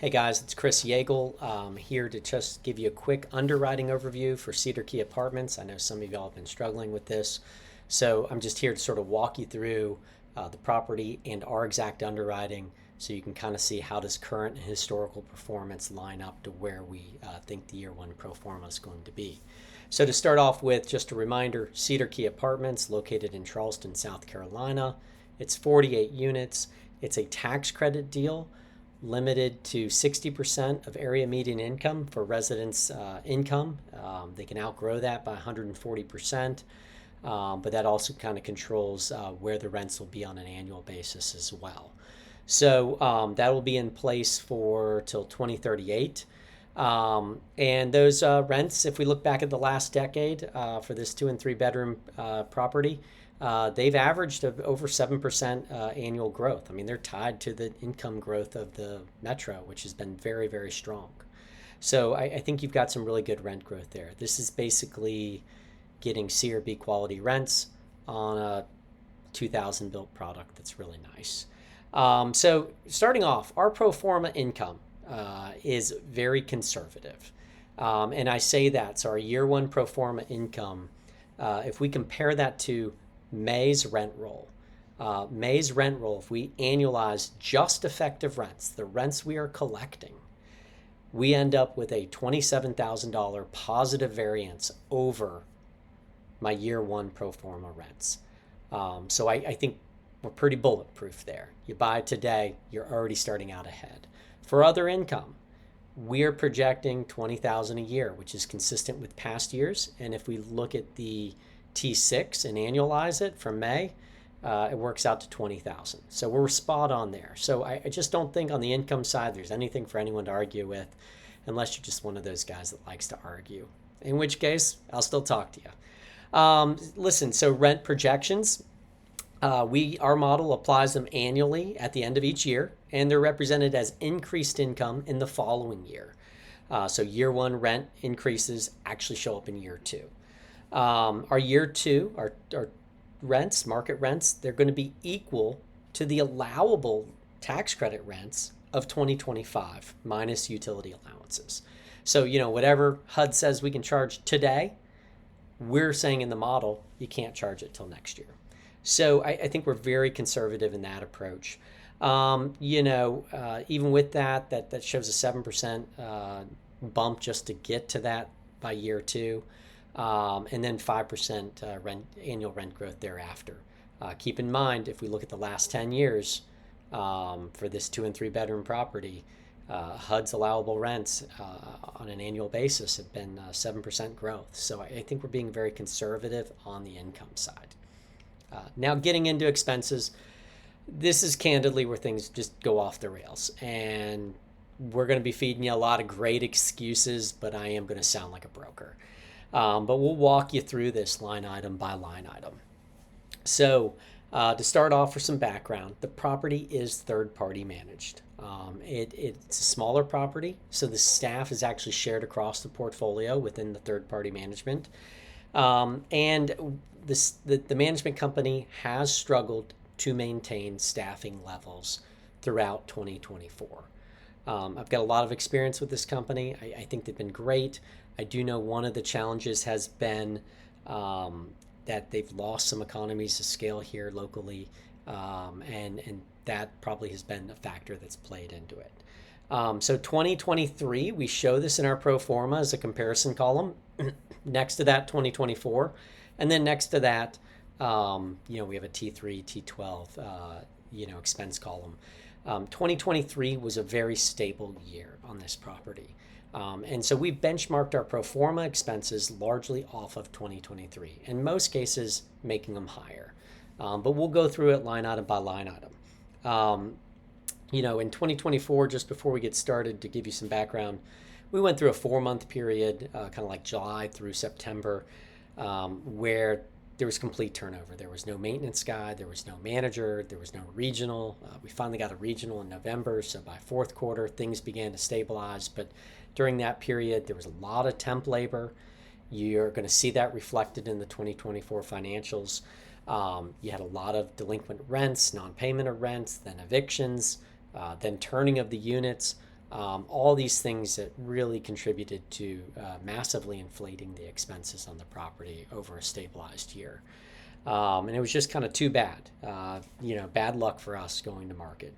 Hey guys, it's Chris Yeagle. Here to just give you a quick underwriting overview for Cedar Key Apartments. I know some of y'all have been struggling with this. So I'm just here to sort of walk you through the property and our exact underwriting so you can kind of see how does current and historical performance line up to where we think the year one pro forma is going to be. So to start off with, just a reminder, Cedar Key Apartments located in Charleston, South Carolina. It's 48 units. It's a tax credit deal limited to 60% of area median income for residents' income. They can outgrow that by 140%, but that also kind of controls where the rents will be on an annual basis as well. So that will be in place for till 2038. And those rents, if we look back at the last decade for this 2 and 3 bedroom property, they've averaged over 7% annual growth. I mean, they're tied to the income growth of the metro, which has been very, very strong. So I think you've got some really good rent growth there. This is basically getting C or B quality rents on a 2000 built product that's really nice. So starting off, our pro forma income is very conservative. And I say that, so our year one pro forma income, if we compare that to May's rent roll, if we annualize just effective rents, the rents we are collecting, we end up with a $27,000 positive variance over my year one pro forma rents. So I think we're pretty bulletproof there. You buy today, you're already starting out ahead. For other income, we're projecting $20,000 a year, which is consistent with past years. And if we look at the T6 and annualize it from May, it works out to $20,000. So we're spot on there. So I just don't think on the income side there's anything for anyone to argue with, unless you're just one of those guys that likes to argue. In which case, I'll still talk to you. Listen, so rent projections, our model applies them annually at the end of each year, and they're represented as increased income in the following year. So year one rent increases actually show up in year two. Our year two, our rents, market rents, they're going to be equal to the allowable tax credit rents of 2025 minus utility allowances. So, whatever HUD says we can charge today, we're saying in the model, you can't charge it till next year. So I think we're very conservative in that approach. Even with that shows a 7% bump just to get to that by year two. And then 5% annual rent growth thereafter. Keep in mind, if we look at the last 10 years for this 2 and 3 bedroom property, HUD's allowable rents on an annual basis have been 7% growth. So I think we're being very conservative on the income side. Now getting into expenses, this is candidly where things just go off the rails. And we're going to be feeding you a lot of great excuses, but I am going to sound like a broker. But we'll walk you through this line item by line item. So to start off for some background, the property is third-party managed. It's a smaller property, so the staff is actually shared across the portfolio within the third-party management. And the management company has struggled to maintain staffing levels throughout 2024. I've got a lot of experience with this company. I think they've been great. I do know one of the challenges has been that they've lost some economies of scale here locally, and that probably has been a factor that's played into it. So 2023, we show this in our pro forma as a comparison column. Next to that, 2024, and then next to that, we have a T3, T12, expense column. 2023 was a very stable year on this property. And so we benchmarked our pro forma expenses largely off of 2023, in most cases making them higher. But we'll go through it line item by line item. In 2024, just before we get started, to give you some background, we went through a 4-month period, kind of like July through September, where there was complete turnover. There was no maintenance guy, there was no manager, there was no regional. We finally got a regional in November, so by fourth quarter, things began to stabilize. But during that period, there was a lot of temp labor. You're going to see that reflected in the 2024 financials. You had a lot of delinquent rents, non-payment of rents, then evictions, then turning of the units. All these things that really contributed to massively inflating the expenses on the property over a stabilized year. And it was just kind of too bad, bad luck for us going to market.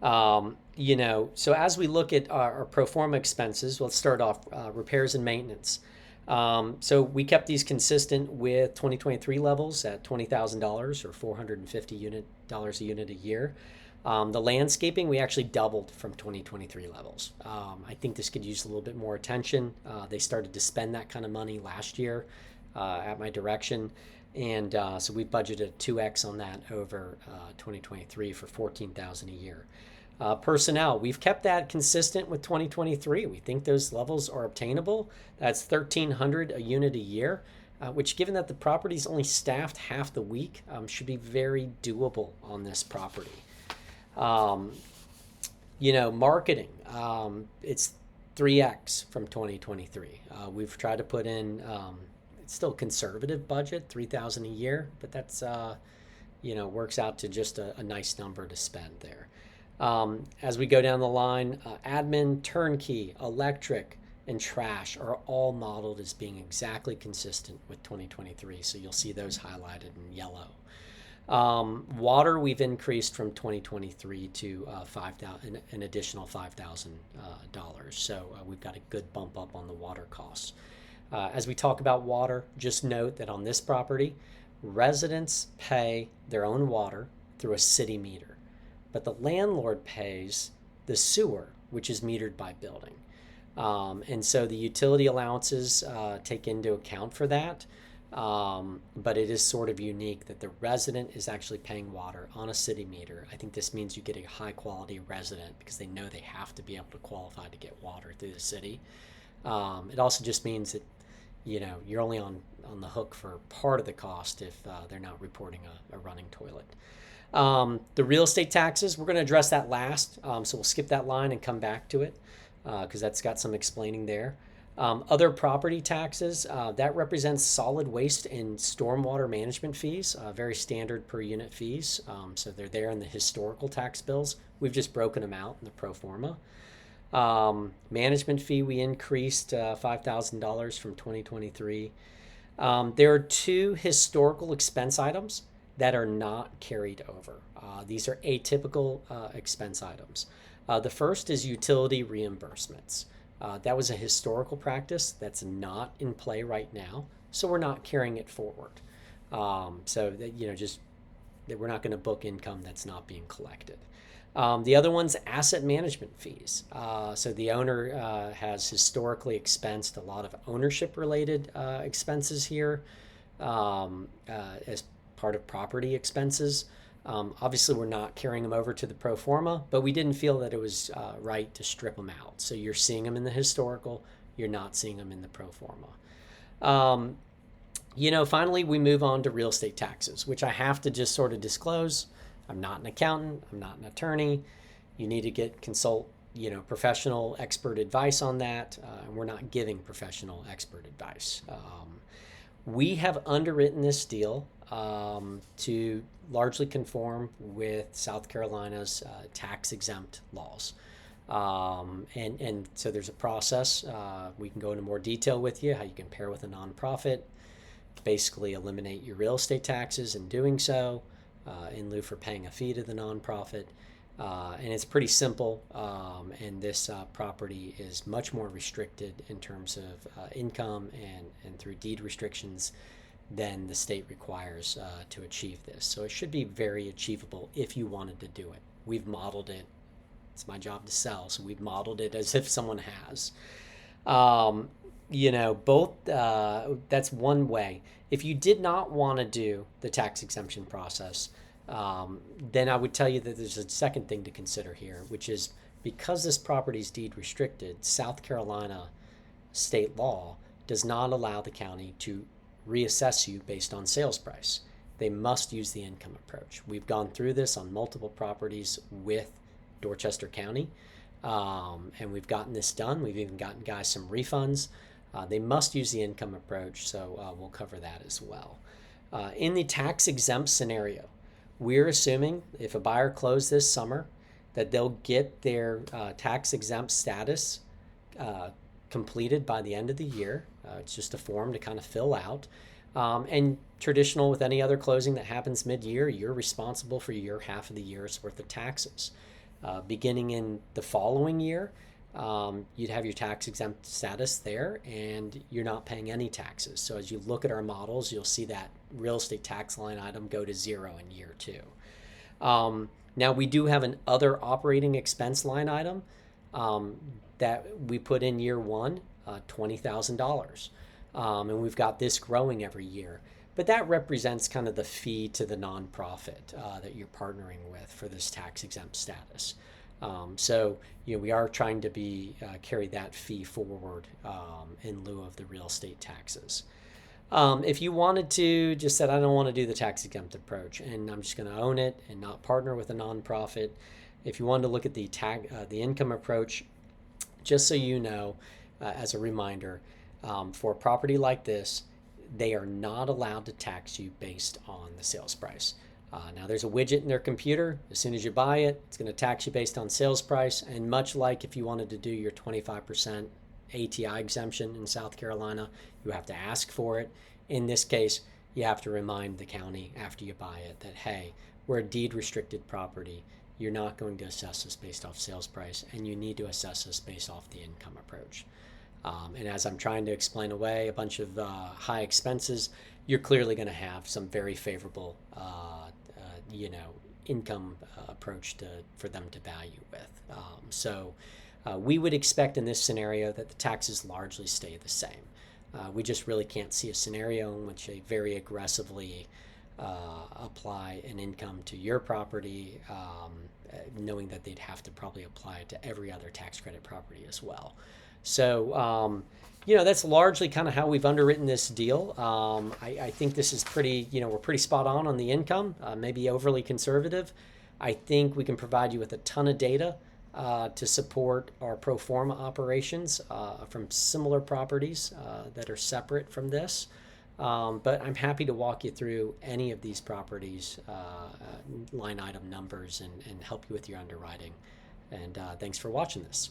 So as we look at our pro forma expenses, let's start off repairs and maintenance. So we kept these consistent with 2023 levels at $20,000 or $450 a unit a year. The landscaping, we actually doubled from 2023 levels. I think this could use a little bit more attention. They started to spend that kind of money last year at my direction. And so we budgeted 2x on that over 2023 for $14,000 a year. Personnel, we've kept that consistent with 2023. We think those levels are obtainable. That's $1,300 a unit a year, which, given that the property is only staffed half the week, should be very doable on this property. Marketing, it's 3x from 2023. We've tried to put in, it's still a conservative budget, $3,000 a year, but that's, works out to just a nice number to spend there. As we go down the line, admin, turnkey, electric, and trash are all modeled as being exactly consistent with 2023. So you'll see those highlighted in yellow. Water, we've increased from 2023 to an additional $5,000. So we've got a good bump up on the water costs. As we talk about water, just note that on this property, residents pay their own water through a city meter, but the landlord pays the sewer, which is metered by building. And so the utility allowances take into account for that. But it is sort of unique that the resident is actually paying water on a city meter. I think this means you get a high quality resident because they know they have to be able to qualify to get water through the city. It also just means that, you're only on the hook for part of the cost if they're not reporting a running toilet. The real estate taxes, we're going to address that last. So we'll skip that line and come back to it because that's got some explaining there. Other property taxes, that represents solid waste and stormwater management fees, very standard per unit fees. So they're there in the historical tax bills. We've just broken them out in the pro forma. Management fee, we increased $5,000 from 2023. There are two historical expense items that are not carried over. These are atypical expense items. The first is utility reimbursements. That was a historical practice that's not in play right now, so we're not carrying it forward. So that, that we're not going to book income that's not being collected. The other one's asset management fees. So the owner has historically expensed a lot of ownership-related expenses here as part of property expenses. Obviously, we're not carrying them over to the pro forma, but we didn't feel that it was right to strip them out. So you're seeing them in the historical, you're not seeing them in the pro forma. Finally, we move on to real estate taxes, which I have to just sort of disclose. I'm not an accountant, I'm not an attorney. You need to consult professional expert advice on that, and we're not giving professional expert advice. We have underwritten this deal to largely conform with South Carolina's tax-exempt laws. And so there's a process. We can go into more detail with you, how you can pair with a nonprofit, basically eliminate your real estate taxes in doing so, in lieu for paying a fee to the nonprofit. And it's pretty simple, and this property is much more restricted in terms of income and through deed restrictions than the state requires to achieve this. So it should be very achievable if you wanted to do it. We've modeled it. It's my job to sell, so we've modeled it as if someone has. That's one way. If you did not want to do the tax exemption process, then I would tell you that there's a second thing to consider here, which is because this property is deed restricted, South Carolina state law does not allow the county to reassess you based on sales price. They must use the income approach. We've gone through this on multiple properties with Dorchester County, and we've gotten this done. We've even gotten guys some refunds. They must use the income approach, so we'll cover that as well. In the tax exempt scenario, we're assuming if a buyer closed this summer that they'll get their tax exempt status uh, completed by the end of the year. It's just a form to kind of fill out. And traditional with any other closing that happens mid-year, you're responsible for your half of the year's worth of taxes. Beginning in the following year, you'd have your tax exempt status there and you're not paying any taxes. So as you look at our models, you'll see that real estate tax line item go to zero in year two. Now we do have an other operating expense line item that we put in year one, $20,000. And we've got this growing every year. But that represents kind of the fee to the nonprofit that you're partnering with for this tax exempt status. So we are trying to carry that fee forward in lieu of the real estate taxes. If you wanted to, just said, I don't want to do the tax exempt approach and I'm just going to own it and not partner with a nonprofit. If you wanted to look at the income approach, just so you know, as a reminder, for a property like this, they are not allowed to tax you based on the sales price. Now there's a widget in their computer. As soon as you buy it, it's going to tax you based on sales price. And much like if you wanted to do your 25% ATI exemption in South Carolina, you have to ask for it. In this case, you have to remind the county after you buy it that, hey, we're a deed restricted property. You're not going to assess us based off sales price, and you need to assess us based off the income approach. And as I'm trying to explain away a bunch of high expenses, you're clearly going to have some very favorable, income approach for them to value with. So we would expect in this scenario that the taxes largely stay the same. We just really can't see a scenario in which they very aggressively apply an income to your property, knowing that they'd have to probably apply it to every other tax credit property as well. So, that's largely kind of how we've underwritten this deal. I think this is pretty, we're pretty spot on the income, maybe overly conservative. I think we can provide you with a ton of data to support our pro forma operations from similar properties that are separate from this. But I'm happy to walk you through any of these properties, line item numbers, and help you with your underwriting. And thanks for watching this.